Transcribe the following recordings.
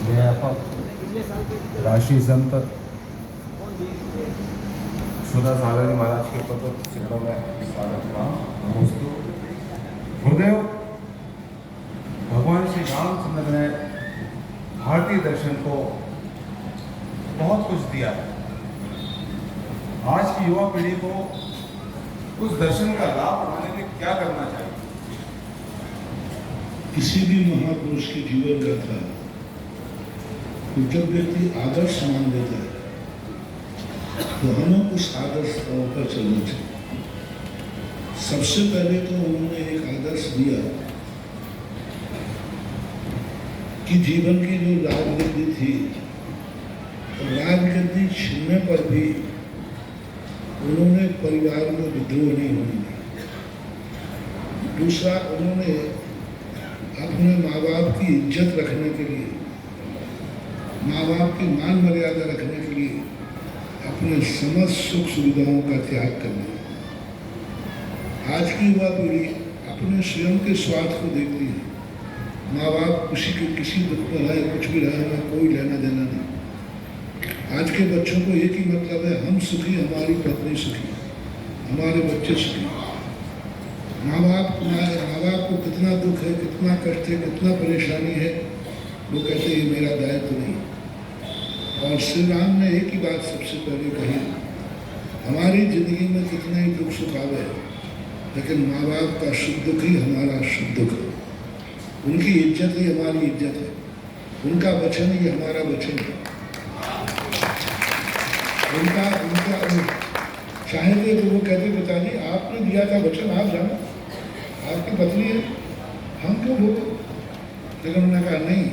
व्यापक राष्ट्रीय संत सुधा सागर महाराज के पद चरणों में स्वागत हुआ। नमोस्तु। गुरुदेव भगवान श्री रामचंद्र ने भारतीय दर्शन को बहुत कुछ दिया है। आज की युवा पीढ़ी को उस दर्शन का लाभ उठाने में क्या करना चाहिए? किसी भी महापुरुष की जीवन गाथा को जब व्यक्ति आदर्श मान लेता है तो हमें उस आदर्श पर चलना चाहिए। सबसे पहले तो उन्होंने एक आदर्श दिया कि जीवन की जो राजनीति थी, राजनीति छीनने पर भी उन्होंने परिवार में विद्रोह नहीं होने दिया। दूसरा, उन्होंने अपने माँ बाप की इज्जत रखने के लिए, माँ बाप की मान मर्यादा रखने के लिए अपने समस्त सुख सुविधाओं का त्याग करना। आज की युवा पीढ़ी अपने स्वयं के स्वार्थ को देखती है। माँ बाप किसी दुख पर रहे, कुछ भी रहे, हमें कोई लेना देना नहीं। आज के बच्चों को एक ही मतलब है, हम सुखी, हमारी पत्नी सुखी, हमारे बच्चे सुखी। माँ बाप को कितना दुख है, कितना कष्ट है, कितना परेशानी है, वो कहते ये मेरा दायित्व नहीं। और श्री राम ने एक ही बात सबसे पहले कही, हमारी जिंदगी में कितने ही दुख सुख आवे, लेकिन माँ बाप का शुभ दुख ही हमारा शुभ दुख है। उनकी इज्जत ही हमारी इज्जत है, उनका वचन ही हमारा वचन है। उनका चाहेंगे तो वो कहते पिताजी आपने दिया था वचन, आप जाना, आपकी पत्नी है, हम क्यों भोगे? लेकिन उन्होंने कहा नहीं,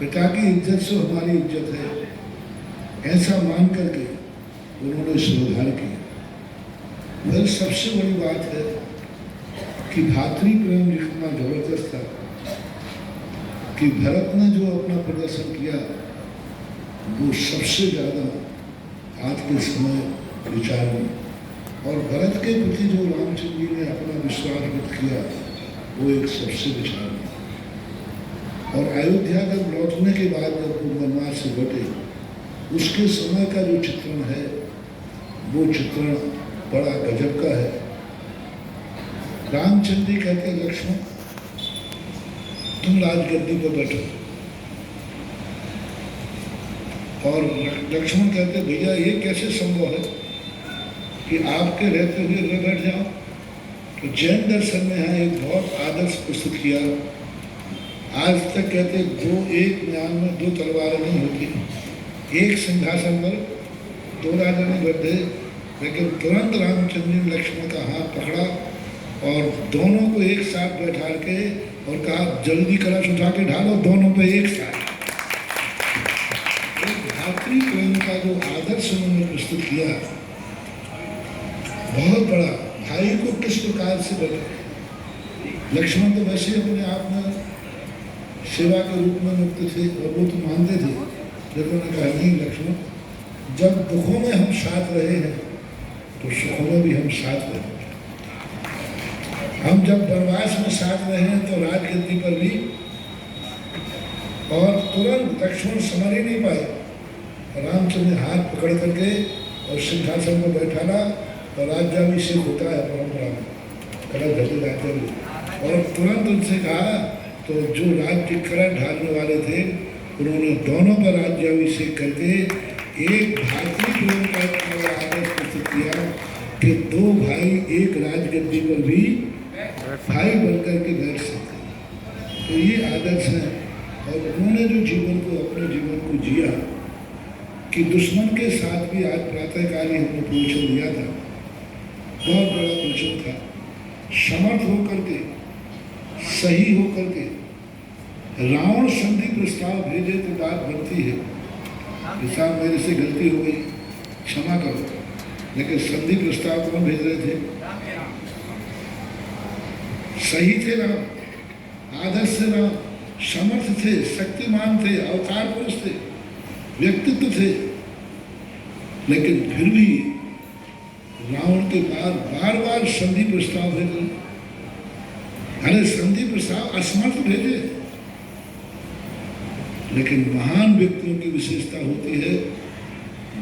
पिता की इज्जत से हमारी इज्जत है। ऐसा मान करके उन्होंने सुधार किया। वह सबसे बड़ी बात है कि भातृ प्रेम जितना जबरदस्त था कि भरत ने जो अपना प्रदर्शन किया वो सबसे ज़्यादा आज के समय विचार में, और भरत के प्रति जो रामचंद्र जी ने अपना विश्वास व्यक्त किया वो एक सबसे विचार में। और अयोध्या जब लौटने के बाद जब वो वनवास से लौटे, उसके समय का जो चित्रण है वो चित्रण बड़ा गजब का है। रामचंद्र जी कहते हैं लक्ष्मण तुम राजगद्दी पर बैठो, और लक्ष्मण कहते भैया ये कैसे संभव है कि आपके रहते हुए मैं बैठ जाऊं? तो जैन दर्शन में यहाँ एक बहुत आदर्श प्रस्तुत किया। आज तक कहते दो एक म्यान में दो तलवारें नहीं होती, एक सिंहासन पर दो राजा नहीं बैठे, लेकिन तुरंत रामचंद्र ने लक्ष्मण का हाथ पकड़ा और दोनों को एक साथ बैठा के और कहा जल्दी कलश उठा के ढालो दोनों पे एक साथ। भातृ प्रेम का जो आदर्श उन्होंने प्रस्तुत किया, बहुत बड़ा। भाई को किस प्रकार से बैठे, लक्ष्मण तो वैसे अपने आप में सेवा के रूप में मुक्त थे और वो तो मानते थे, लेकिन उन्होंने कहा नहीं लक्ष्मण, जब दुखों में हम साथ रहे हैं तो सुखों में भी हम साथ रहे। हम जब वनवास में साथ रहे हैं तो राजगद्दी पर भी, और तुरंत लक्ष्मण समझ ही नहीं पाए, रामचंद्र ने हाथ पकड़ करके और सिंहासन पर बैठाना, और राज्याभिषेक होता है परंपरा में, कलश ढके जाते हुए, और तुरंत उनसे कहा, तो जो राज्य कलश ढालने वाले थे उन्होंने दोनों पर राज्याभिषेक करके एक भारतीय प्रेम का आदर्श प्रस्तुत किया कि दो भाई एक राजगद्दी पर भी भाई बनकर के बैठ सकते। तो ये आदर्श है। और उन्होंने जो जीवन को, अपने जीवन को जिया कि दुश्मन के साथ भी, आज प्रातःकाल ही हमने प्रवचन दिया था, बहुत बड़ा प्रवचन था, समर्थ होकर के, सही होकर के रावण संधि प्रस्ताव भेजे तो बात बनती है कि साहब मेरे से गलती हो गई, क्षमा करो, लेकिन संधि प्रस्ताव कौन भेज रहे थे? सही थे राम, आदर्श थे राम, समर्थ थे, शक्तिमान थे, अवतार पुरुष थे, व्यक्तित्व थे, लेकिन फिर भी रावण के बाद बार बार संधि प्रस्ताव भेजे। अरे संधि प्रस्ताव असमर्थ भेजे, लेकिन महान व्यक्तियों की विशेषता होती है,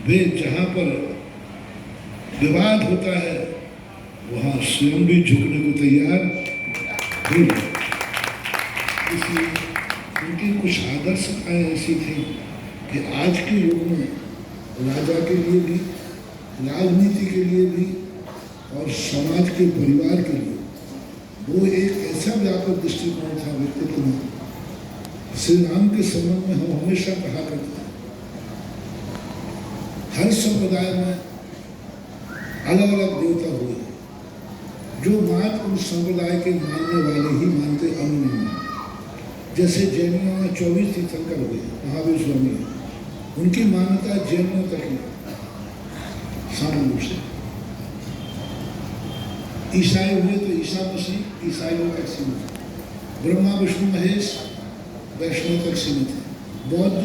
वे जहाँ पर विवाद होता है वहाँ स्वयं भी झुकने को तैयार हो जाते। इसलिए उनकी कुछ आदर्शताएं ऐसी थी कि आज के युग में राजा के लिए भी, राजनीति के लिए भी और समाज के परिवार के लिए वो एक ऐसा व्यापक दृष्टिकोण था व्यक्तित्व में। श्री राम के संबंध में हम हमेशा कहा करते हैं, हर संप्रदाय में अलग अलग देवता हुए, जो मात्र उस संप्रदाय के मानने वाले ही मानते, अन्य नहीं मानते। जैसे जैनियों में 24 तीर्थंकर हुए, महावीर स्वामी, उनकी मान्यता जैनियों तक ही सामान्य रूप से। ईसाई हुए तो ईसा मसीह ईसाइयों तक सीमित है, ब्रह्मा विष्णु महेश वैष्णव तक सीमित है, बौद्ध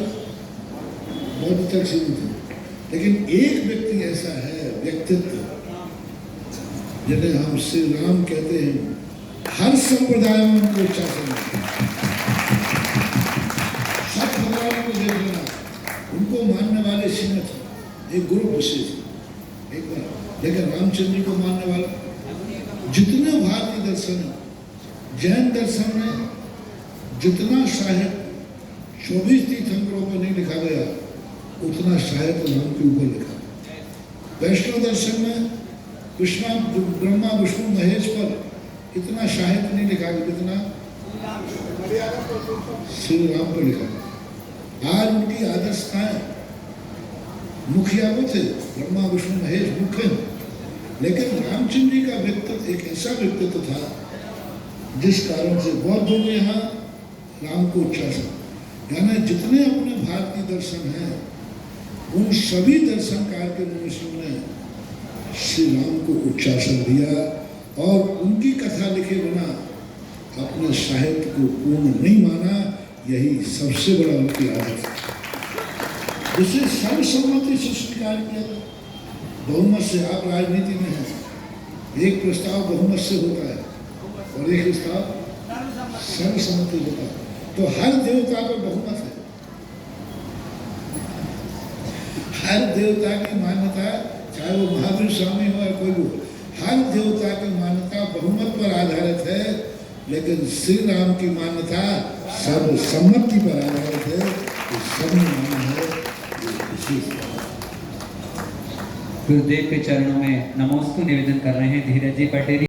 तक सीमित है। लेकिन एक व्यक्ति ऐसा है, व्यक्तित्व, जिन्हें हम श्री राम कहते हैं, हर संप्रदाय में उनको उच्चा समझते हैं। सब भगवानों को देख लेना, उनको मानने वाले सीमित हैं, एक ग्रुप विशेष है एक बार। लेकिन रामचंद्र जी को मानने वाला जितने भारतीय दर्शन है, जैन दर्शन में जितना साहित्य 24 तीर्थंकरों पर नहीं लिखा गया, उतना साहित्य राम के ऊपर लिखा। वैष्णव दर्शन में ब्रह्मा विष्णु महेश पर इतना साहित्य नहीं लिखा गया जितना श्री राम पर लिखा। आज उनकी आदर्शताएं, मुखिया वो थे, ब्रह्मा विष्णु महेश मुख्य हैं, लेकिन रामचंद्र जी का व्यक्तित्व एक ऐसा व्यक्तित्व था जिस कारण से बौद्धों ने यहाँ राम को उच्चा समझा। यानी जितने अपने भारतीय दर्शन हैं, उन सभी दर्शनकार के मनुष्यों ने श्री राम को उच्चा समझ दिया और उनकी कथा लिखे बिना अपने साहित्य को पूर्ण नहीं माना। यही सबसे बड़ा उनकी आदत है, जिसे सर्वसम्मति से स्वीकार किया था। बहुमत से, आप राजनीति में हैं, एक प्रस्ताव बहुमत से होता है और एक प्रस्ताव सर्वसम्मति होता है। तो हर देवता पर बहुमत है, हर देवता की मान्यता, चाहे वो महावीर स्वामी हो या कोई हो, हर देवता की मान्यता बहुमत पर आधारित है। लेकिन श्री राम की मान्यता सर्वसम्मति पर आधारित है। तो सबने माना है, गुरुदेव के चरणों में नमोस्तु निवेदन कर रहे हैं धीरज जी पटेल।